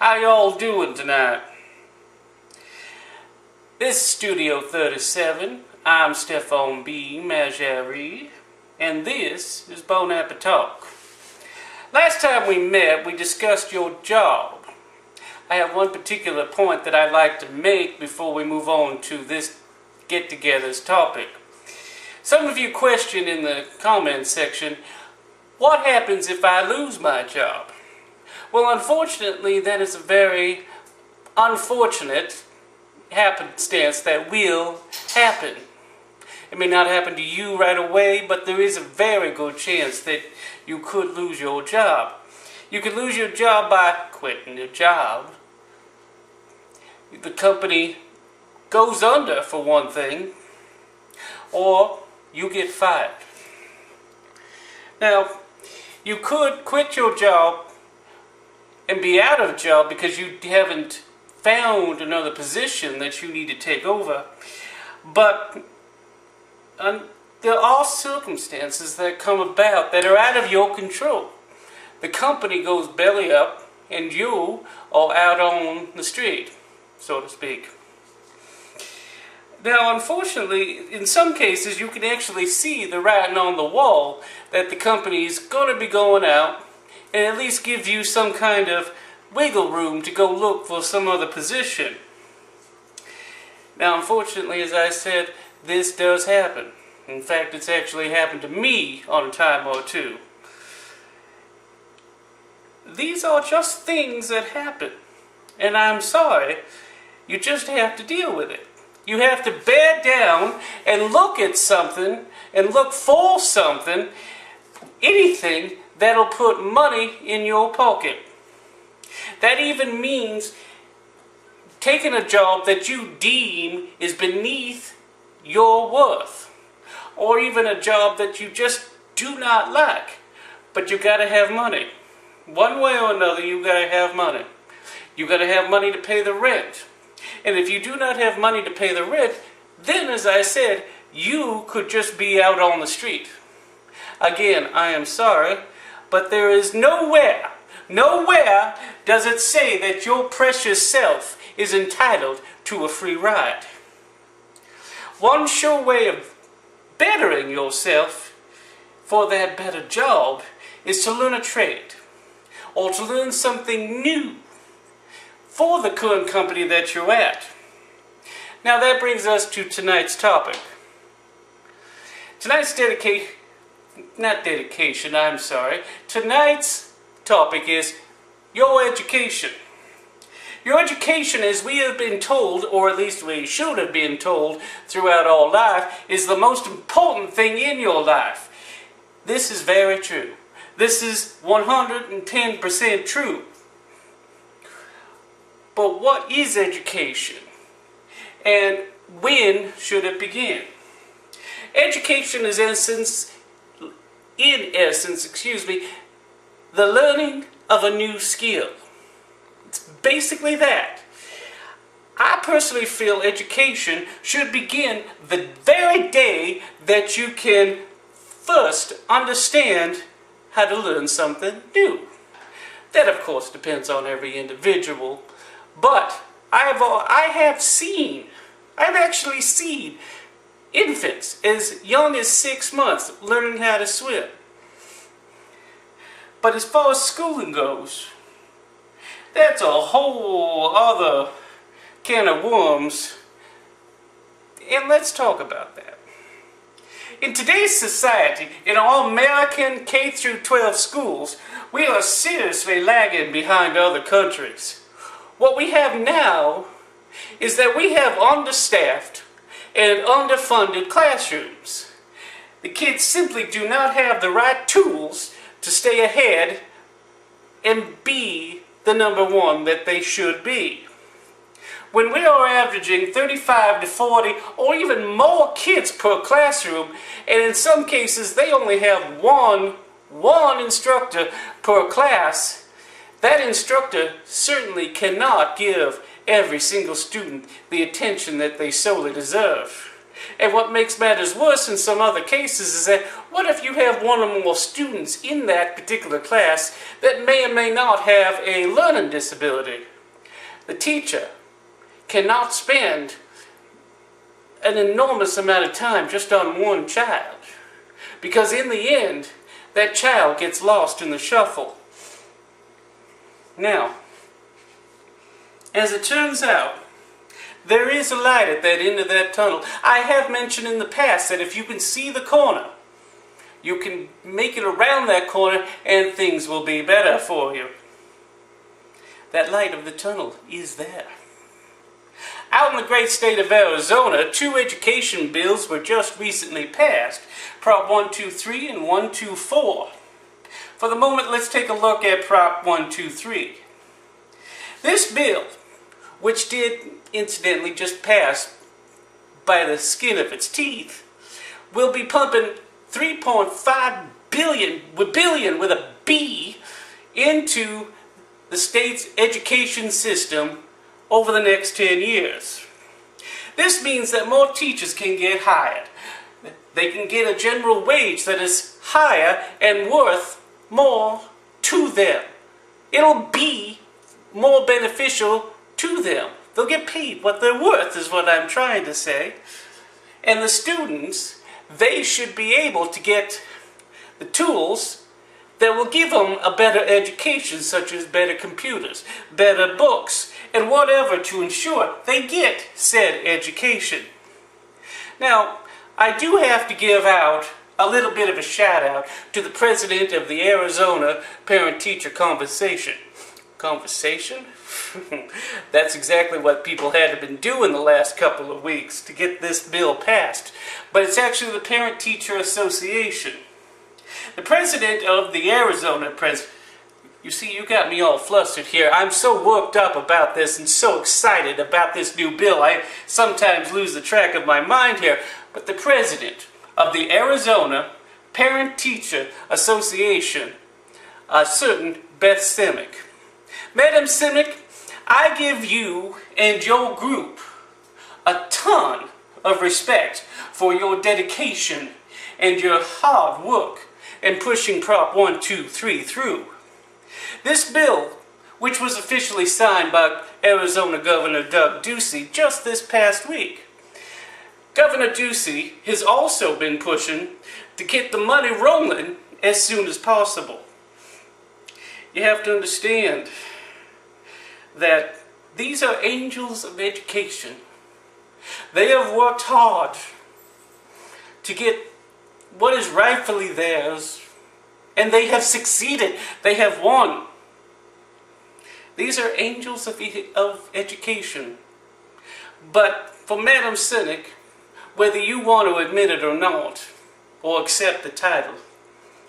How y'all doing tonight? This is Studio 37. I'm Stephan B, and this is Bon ApiTalk. Last time we met, we discussed your job. I have one particular point that I'd like to make before we move on to this get-together's topic. Some of you questioned in the comments section, what happens if I lose my job? Well, unfortunately, that is a very unfortunate happenstance that will happen. It may not happen to you right away, but there is a very good chance that you could lose your job. You could lose your job by quitting your job. The company goes under, for one thing, or you get fired. Now, you could quit your job and be out of a job because you haven't found another position that you need to take over. But there are circumstances that come about that are out of your control. The company goes belly up and you are out on the street, so to speak. Now, unfortunately, in some cases you can actually see the writing on the wall that the company is going to be going out, and at least give you some kind of wiggle room to go look for some other position. Now, unfortunately, as I said, this does happen. In fact, it's actually happened to me on a time or two. These are just things that happen, and I'm sorry, you just have to deal with it. You have to bear down and look at something and look for something, anything that'll put money in your pocket. That even means taking a job that you deem is beneath your worth, or even a job that you just do not like, but you gotta have money. One way or another, you gotta have money. You gotta have money to pay the rent. And if you do not have money to pay the rent, then, as I said, you could just be out on the street. Again, I am sorry, but there is nowhere does it say that your precious self is entitled to a free ride. One sure way of bettering yourself for that better job is to learn a trade, or to learn something new for the current company that you're at. Now that brings us to tonight's topic. Tonight's topic is your education. Your education, as we have been told, or at least we should have been told throughout our life, is the most important thing in your life. This is very true. This is 110% true. But what is education? And when should it begin? Education is in essence, the learning of a new skill. It's basically that. I personally feel education should begin the very day that you can first understand how to learn something new. That, of course, depends on every individual, but I've actually seen infants as young as 6 months learning how to swim. But as far as schooling goes, that's a whole other can of worms, and let's talk about that. In today's society, in all American K-12 schools, we are seriously lagging behind other countries. What we have now is that we have understaffed and underfunded classrooms. The kids simply do not have the right tools to stay ahead and be the number one that they should be. When we are averaging 35 to 40 or even more kids per classroom, and in some cases they only have one instructor per class, that instructor certainly cannot give every single student the attention that they solely deserve. And what makes matters worse in some other cases is that what if you have one or more students in that particular class that may or may not have a learning disability? the teacher cannot spend an enormous amount of time just on one child, because in the end, that child gets lost in the shuffle. Now, as it turns out, there is a light at that end of that tunnel. I have mentioned in the past that if you can see the corner, you can make it around that corner and things will be better for you. That light of the tunnel is there. Out in the great state of Arizona, 2 education bills were just recently passed, Prop 123 and 124. For the moment, let's take a look at Prop 123. This bill, which did incidentally just pass by the skin of its teeth, will be pumping 3.5 billion with a B into the state's education system over the next 10 years. This means that more teachers can get hired. They can get a general wage that is higher and worth more to them. It'll be more beneficial to them. They'll get paid what they're worth, is what I'm trying to say. And the students, they should be able to get the tools that will give them a better education, such as better computers, better books, and whatever to ensure they get said education. Now, I do have to give out a little bit of a shout out to the president of the Arizona Parent-Teacher Conversation. Conversation? That's exactly what people had been doing the last couple of weeks to get this bill passed. But it's actually the Parent-Teacher Association. The president of the Arizona you see, you got me all flustered here. I'm so worked up about this and so excited about this new bill, I sometimes lose the track of my mind here. But the president of the Arizona Parent-Teacher Association, a certain Beth Simic. Madam Simic, I give you and your group a ton of respect for your dedication and your hard work in pushing Prop 123 through. This bill, which was officially signed by Arizona Governor Doug Ducey just this past week. Governor Ducey has also been pushing to get the money rolling as soon as possible. You have to understand that these are angels of education. They have worked hard to get what is rightfully theirs, and they have succeeded. They have won. These are angels of education. But for Madam Simic, whether you want to admit it or not, or accept the title,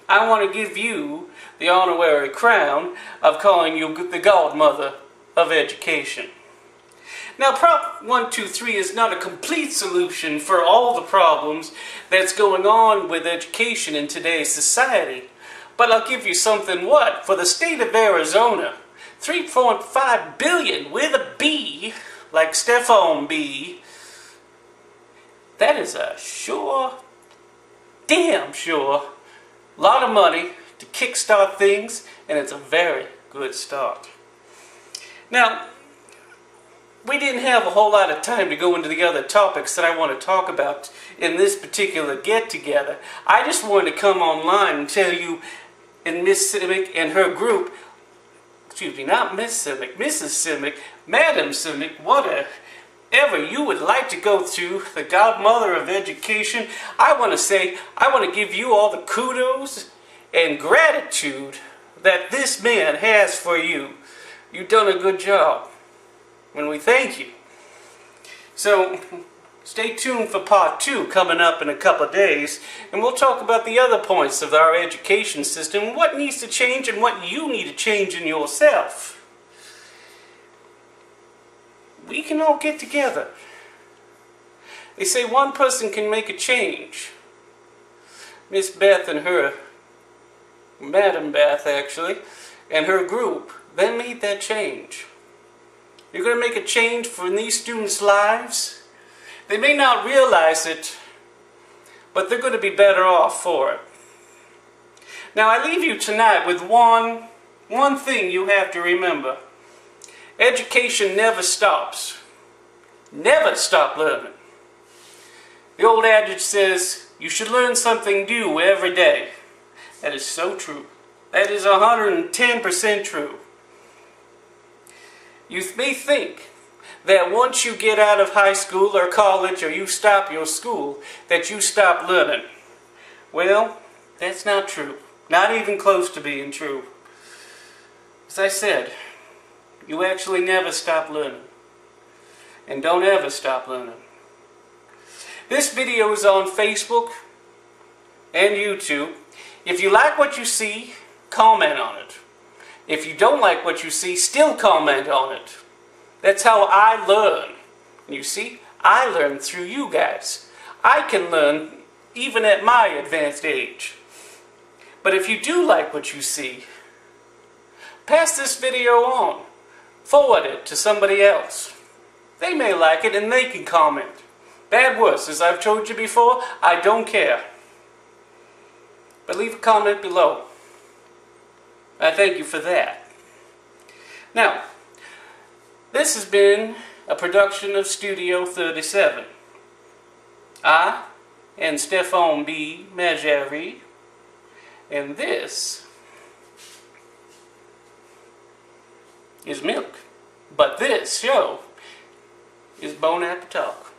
I want to give you the honorary crown of calling you the godmother of education. Now, Prop 123 is not a complete solution for all the problems that's going on with education in today's society. But I'll give you something what? For the state of Arizona, 3.5 billion with a B, like Stephan B, that is a damn sure, lot of money to kickstart things, and it's a very good start. Now, we didn't have a whole lot of time to go into the other topics that I want to talk about in this particular get-together. I just wanted to come online and tell you, and Miss Simic and her group, excuse me, not Miss Simic, Mrs. Simic, Madam Simic, whatever you would like to go through, the godmother of education, I want to give you all the kudos and gratitude that this man has for you. You've done a good job, and we thank you. So, stay tuned for part 2 coming up in a couple of days, and we'll talk about the other points of our education system, what needs to change and what you need to change in yourself. We can all get together. They say one person can make a change. Miss Beth and her, Madam Beth actually, and her group, they made that change. You're going to make a change for these students' lives. They may not realize it, but they're going to be better off for it. Now I leave you tonight with one thing you have to remember. Education never stops. Never stop learning. The old adage says, you should learn something new every day. That is so true. That is 110% true. You may think that once you get out of high school or college or you stop your school, that you stop learning. Well, that's not true. Not even close to being true. As I said, you actually never stop learning. And don't ever stop learning. This video is on Facebook and YouTube. If you like what you see, comment on it. If you don't like what you see, still comment on it. That's how I learn. You see, I learn through you guys. I can learn even at my advanced age. But if you do like what you see, pass this video on. Forward it to somebody else. They may like it and they can comment. Bad, worse, as I've told you before, I don't care. But leave a comment below. I thank you for that. Now, this has been a production of Studio 37. I am Stephan B. And this is milk. But this show is Bon ApiTalk.